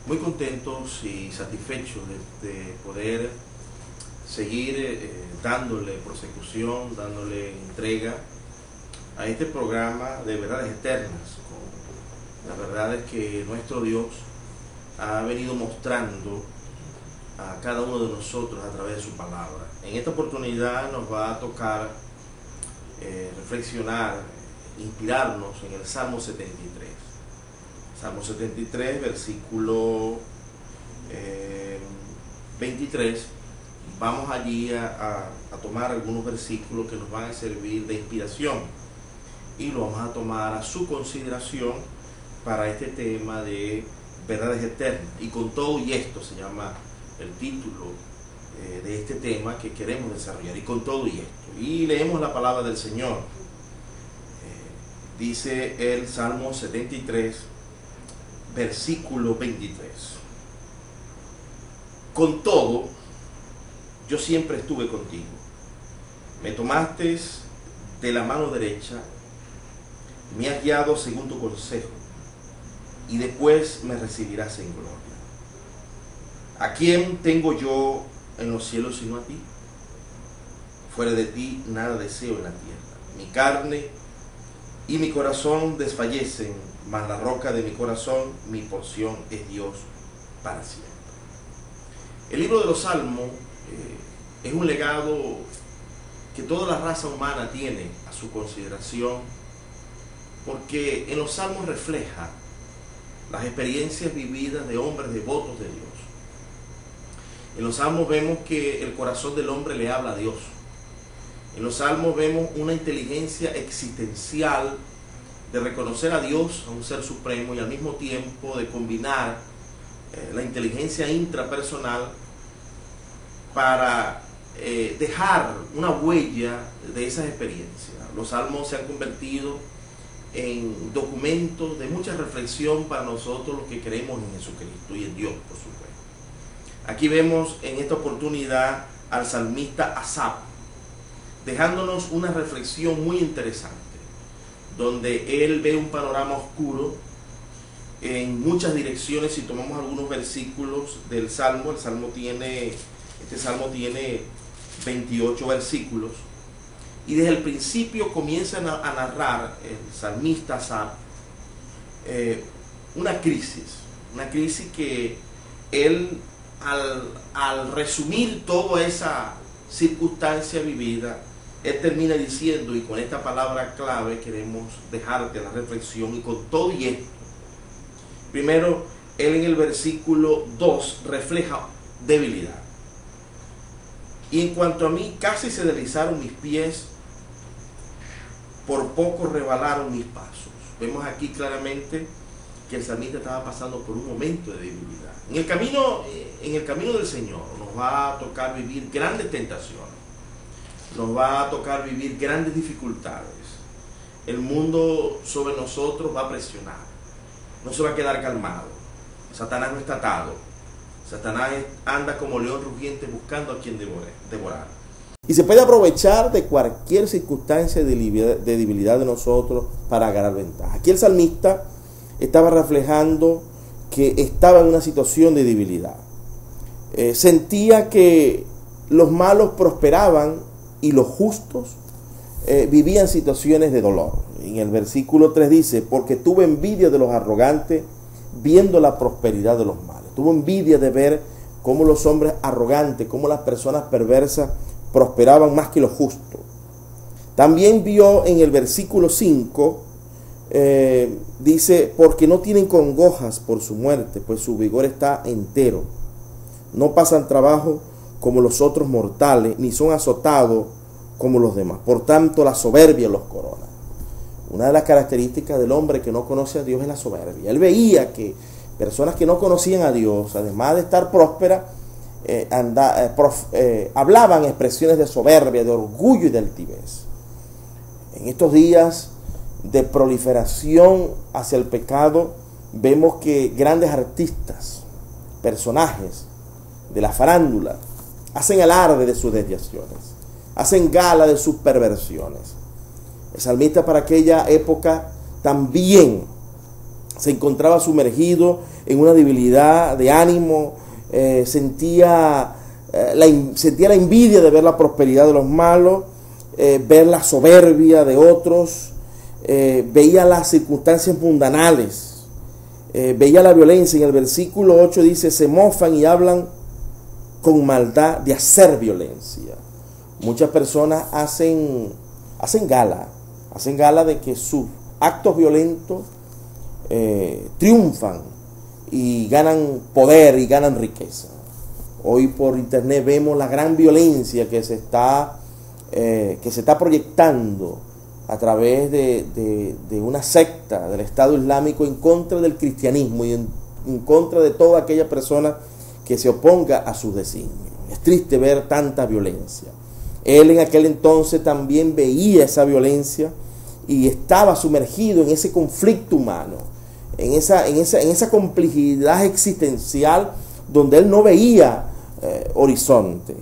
Muy contentos y satisfechos de poder seguir dándole prosecución, dándole entrega a este programa de verdades eternas, con las verdades que nuestro Dios ha venido mostrando a cada uno de nosotros a través de su palabra. En esta oportunidad nos va a tocar reflexionar, inspirarnos en el Salmo 73. Salmo 73, versículo 23. Vamos allí a tomar algunos versículos que nos van a servir de inspiración y lo vamos a tomar a su consideración para este tema de verdades eternas. Y con todo y esto se llama el título de este tema que queremos desarrollar. Y con todo y esto. Y leemos la palabra del Señor. Dice el Salmo 73, versículo 23. Con todo, yo siempre estuve contigo. Me tomaste de la mano derecha, me has guiado según tu consejo, y después me recibirás en gloria. ¿A quién tengo yo en los cielos sino a ti? Fuera de ti nada deseo en la tierra. Mi carne y mi corazón desfallecen, mas la roca de mi corazón, mi porción es Dios para siempre. El libro de los Salmos es un legado que toda la raza humana tiene a su consideración, porque en los Salmos refleja las experiencias vividas de hombres devotos de Dios. En los Salmos vemos que el corazón del hombre le habla a Dios. En los Salmos vemos una inteligencia existencial de reconocer a Dios, a un ser supremo, y al mismo tiempo de combinar la inteligencia intrapersonal para dejar una huella de esas experiencias. Los Salmos se han convertido en documentos de mucha reflexión para nosotros los que creemos en Jesucristo y en Dios, por supuesto. Aquí vemos en esta oportunidad al salmista Asaf, dejándonos una reflexión muy interesante, donde él ve un panorama oscuro en muchas direcciones. Si tomamos algunos versículos del Salmo, este Salmo tiene 28 versículos, y desde el principio comienzan a narrar el salmista Asaf una crisis que él, al resumir toda esa circunstancia vivida, él termina diciendo, y con esta palabra clave queremos dejarte la reflexión, y con todo y esto, primero, él en el versículo 2 refleja debilidad. Y en cuanto a mí, casi se deslizaron mis pies, por poco rebalaron mis pasos. Vemos aquí claramente que el salmista estaba pasando por un momento de debilidad. En el camino del Señor nos va a tocar vivir grandes tentaciones, nos va a tocar vivir grandes dificultades. El mundo sobre nosotros va a presionar, no se va a quedar calmado. Satanás no está atado. Satanás anda como león rugiente buscando a quien devorar. Y se puede aprovechar de cualquier circunstancia de debilidad de nosotros para ganar ventaja. Aquí el salmista estaba reflejando que estaba en una situación de debilidad. Sentía que los malos prosperaban y los justos vivían situaciones de dolor. En el versículo 3 dice, porque tuve envidia de los arrogantes viendo la prosperidad de los males. Tuvo envidia de ver cómo los hombres arrogantes, cómo las personas perversas prosperaban más que los justos. También vio en el versículo 5, dice, porque no tienen congojas por su muerte, pues su vigor está entero. No pasan trabajo como los otros mortales, ni son azotados como los demás. Por tanto, la soberbia los corona. Una de las características del hombre que no conoce a Dios es la soberbia. Él veía que personas que no conocían a Dios, además de estar prósperas, hablaban expresiones de soberbia, de orgullo y de altivez. En estos días de proliferación hacia el pecado, vemos que grandes artistas, personajes de la farándula, hacen alarde de sus desviaciones, hacen gala de sus perversiones. El salmista para aquella época también se encontraba sumergido en una debilidad de ánimo, sentía la envidia de ver la prosperidad de los malos, ver la soberbia de otros, veía las circunstancias mundanales, veía la violencia. En el versículo 8 dice, se mofan y hablan con maldad de hacer violencia. Muchas personas hacen gala de que sus actos violentos triunfan y ganan poder y ganan riqueza. Hoy por internet vemos la gran violencia que se está proyectando a través de una secta del Estado Islámico en contra del cristianismo y en contra de toda aquella persona que se oponga a sus designios. Es triste ver tanta violencia. Él en aquel entonces también veía esa violencia y estaba sumergido en ese conflicto humano, en esa complejidad existencial donde él no veía horizonte.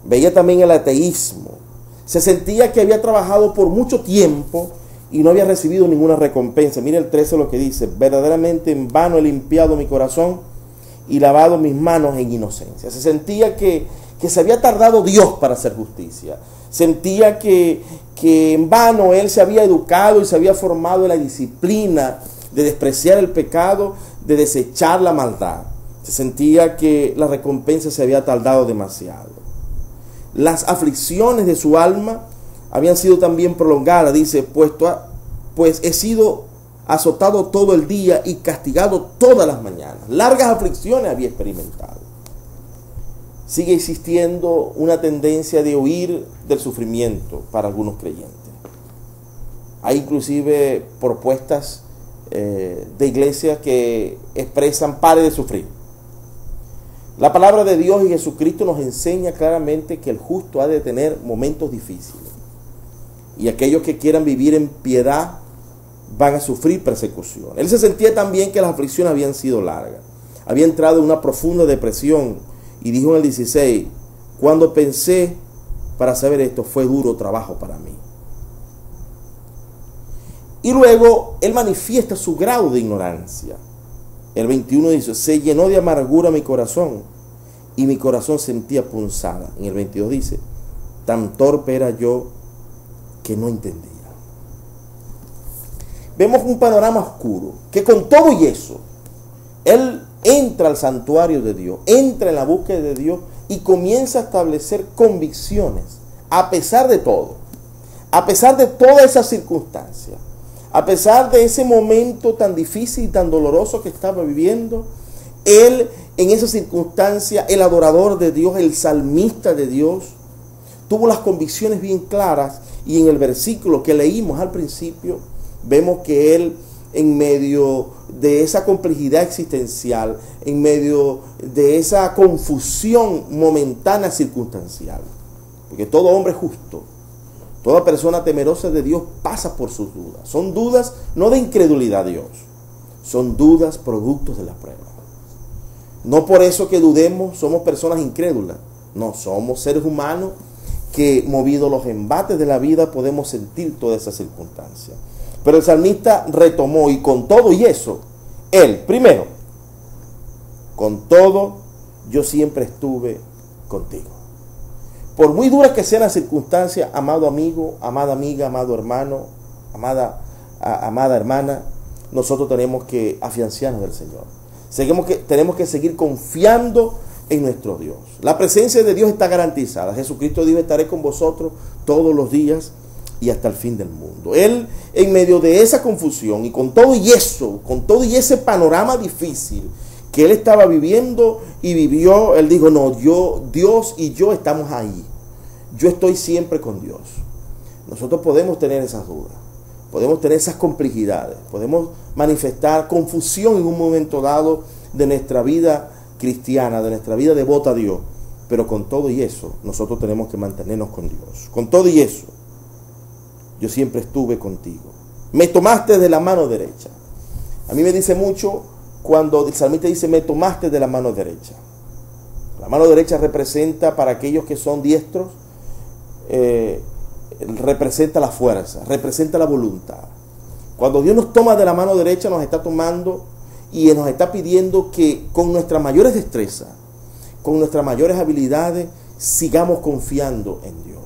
Veía también el ateísmo. Se sentía que había trabajado por mucho tiempo y no había recibido ninguna recompensa. Mira el 13 lo que dice: verdaderamente en vano he limpiado mi corazón y lavado mis manos en inocencia. Se sentía que se había tardado Dios para hacer justicia. Sentía que en vano él se había educado y se había formado en la disciplina de despreciar el pecado, de desechar la maldad. Se sentía que la recompensa se había tardado demasiado. Las aflicciones de su alma habían sido también prolongadas. Dice, pues he sido azotado todo el día y castigado todas las mañanas. Largas aflicciones había experimentado. Sigue existiendo una tendencia de huir del sufrimiento para algunos creyentes. Hay inclusive propuestas de iglesias que expresan pare de sufrir. La palabra de Dios y Jesucristo nos enseña claramente que el justo ha de tener momentos difíciles. Y aquellos que quieran vivir en piedad van a sufrir persecución. Él se sentía también que las aflicciones habían sido largas. Había entrado en una profunda depresión y dijo en el 16, cuando pensé para saber esto, fue duro trabajo para mí. Y luego él manifiesta su grado de ignorancia. El 21 dice, se llenó de amargura mi corazón y mi corazón sentía punzada. En el 22 dice, tan torpe era yo que no entendía. Vemos un panorama oscuro, que con todo y eso, él entra al santuario de Dios, entra en la búsqueda de Dios y comienza a establecer convicciones, a pesar de todo, a pesar de todas esas circunstancias, a pesar de ese momento tan difícil y tan doloroso que estaba viviendo. Él, en esa circunstancia, el adorador de Dios, el salmista de Dios, tuvo las convicciones bien claras, y en el versículo que leímos al principio, vemos que él, en medio de esa complejidad existencial, en medio de esa confusión momentánea circunstancial, porque todo hombre justo, toda persona temerosa de Dios pasa por sus dudas. Son dudas no de incredulidad a Dios, son dudas productos de la prueba. No por eso que dudemos somos personas incrédulas. No, somos seres humanos que, movidos los embates de la vida, podemos sentir todas esas circunstancias. Pero el salmista retomó, y con todo y eso, él, primero, con todo, yo siempre estuve contigo. Por muy duras que sean las circunstancias, amado amigo, amada amiga, amado hermano, amada hermana, nosotros tenemos que afianzarnos del Señor. Tenemos que seguir confiando en nuestro Dios. La presencia de Dios está garantizada. Jesucristo dijo, estaré con vosotros todos los días y hasta el fin del mundo. Él, en medio de esa confusión y con todo y eso, con todo y ese panorama difícil que él estaba viviendo y vivió, él dijo, no, Dios y yo estamos ahí. Yo estoy siempre con Dios. Nosotros podemos tener esas dudas, podemos tener esas complejidades, podemos manifestar confusión en un momento dado de nuestra vida cristiana, de nuestra vida devota a Dios, pero con todo y eso, nosotros tenemos que mantenernos con Dios. Con todo y eso, yo siempre estuve contigo. Me tomaste de la mano derecha. A mí me dice mucho cuando el salmista dice, me tomaste de la mano derecha. La mano derecha representa, para aquellos que son diestros, representa la fuerza, representa la voluntad. Cuando Dios nos toma de la mano derecha, nos está tomando y nos está pidiendo que con nuestras mayores destrezas, con nuestras mayores habilidades, sigamos confiando en Dios.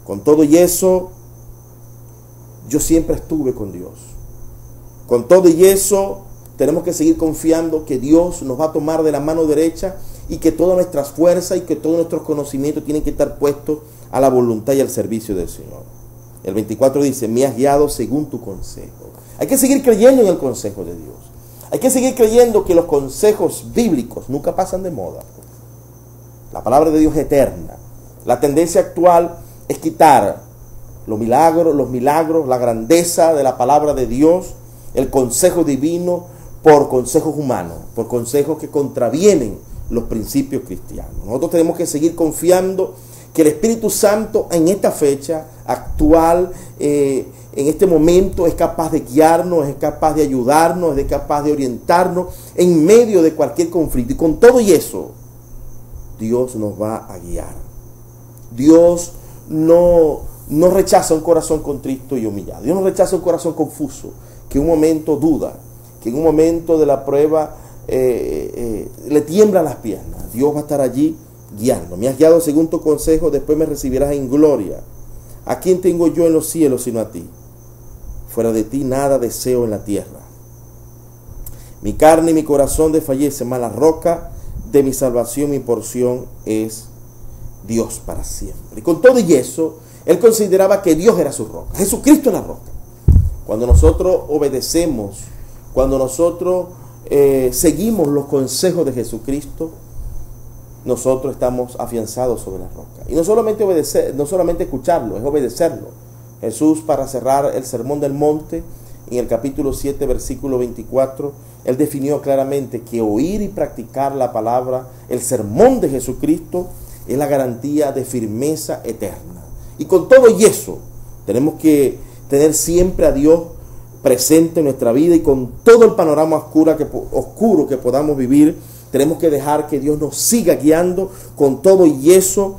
Con todo y eso, yo siempre estuve con Dios. Con todo y eso, tenemos que seguir confiando que Dios nos va a tomar de la mano derecha y que todas nuestras fuerzas y que todos nuestros conocimientos tienen que estar puestos a la voluntad y al servicio del Señor. El 24 dice, me has guiado según tu consejo. Hay que seguir creyendo en el consejo de Dios. Hay que seguir creyendo que los consejos bíblicos nunca pasan de moda. La palabra de Dios es eterna. La tendencia actual es quitar los milagros, la grandeza de la palabra de Dios, el consejo divino, por consejos humanos, por consejos que contravienen los principios cristianos. Nosotros tenemos que seguir confiando que el Espíritu Santo en esta fecha actual, en este momento, es capaz de guiarnos, es capaz de ayudarnos, es capaz de orientarnos en medio de cualquier conflicto. Y con todo y eso, Dios nos va a guiar. Dios no rechaza un corazón contrito y humillado. Dios no rechaza un corazón confuso, que en un momento duda, que en un momento de la prueba le tiemblan las piernas. Dios va a estar allí guiando. Me has guiado según tu consejo, después me recibirás en gloria. ¿A quién tengo yo en los cielos sino a ti? Fuera de ti nada deseo en la tierra. Mi carne y mi corazón desfallecen, mas la roca de mi salvación, mi porción es Dios para siempre. Y con todo y eso, él consideraba que Dios era su roca. Jesucristo es la roca. Cuando nosotros obedecemos, cuando nosotros seguimos los consejos de Jesucristo, nosotros estamos afianzados sobre la roca. Y no solamente obedecer, no solamente escucharlo, es obedecerlo. Jesús, para cerrar el Sermón del Monte, en el capítulo 7, versículo 24, él definió claramente que oír y practicar la palabra, el sermón de Jesucristo, es la garantía de firmeza eterna. Y con todo y eso, tenemos que tener siempre a Dios presente en nuestra vida, y con todo el panorama oscuro que podamos vivir, tenemos que dejar que Dios nos siga guiando. Con todo y eso,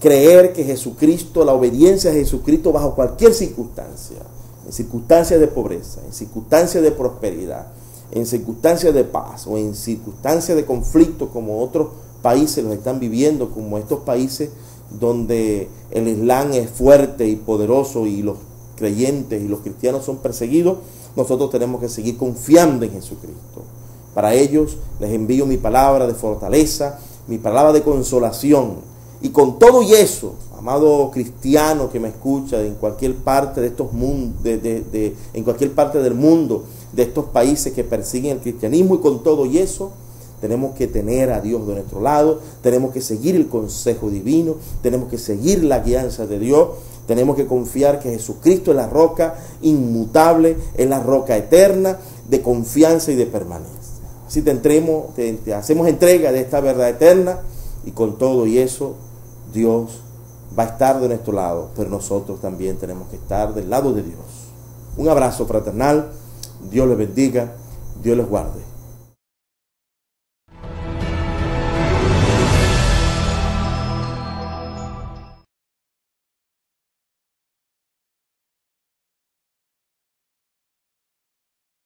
creer que Jesucristo, la obediencia a Jesucristo bajo cualquier circunstancia, en circunstancias de pobreza, en circunstancias de prosperidad, en circunstancias de paz o en circunstancias de conflicto como otros países los están viviendo, como estos países donde el Islam es fuerte y poderoso y los creyentes y los cristianos son perseguidos, nosotros tenemos que seguir confiando en Jesucristo. Para ellos les envío mi palabra de fortaleza, mi palabra de consolación. Y con todo y eso, amado cristiano que me escucha en cualquier parte de estos mundos, en cualquier parte del mundo, de estos países que persiguen el cristianismo, y con todo y eso, tenemos que tener a Dios de nuestro lado, tenemos que seguir el consejo divino, tenemos que seguir la guianza de Dios, tenemos que confiar que Jesucristo es la roca inmutable, es la roca eterna de confianza y de permanencia. Así te hacemos entrega de esta verdad eterna, y con todo y eso, Dios va a estar de nuestro lado, pero nosotros también tenemos que estar del lado de Dios. Un abrazo fraternal, Dios les bendiga, Dios les guarde.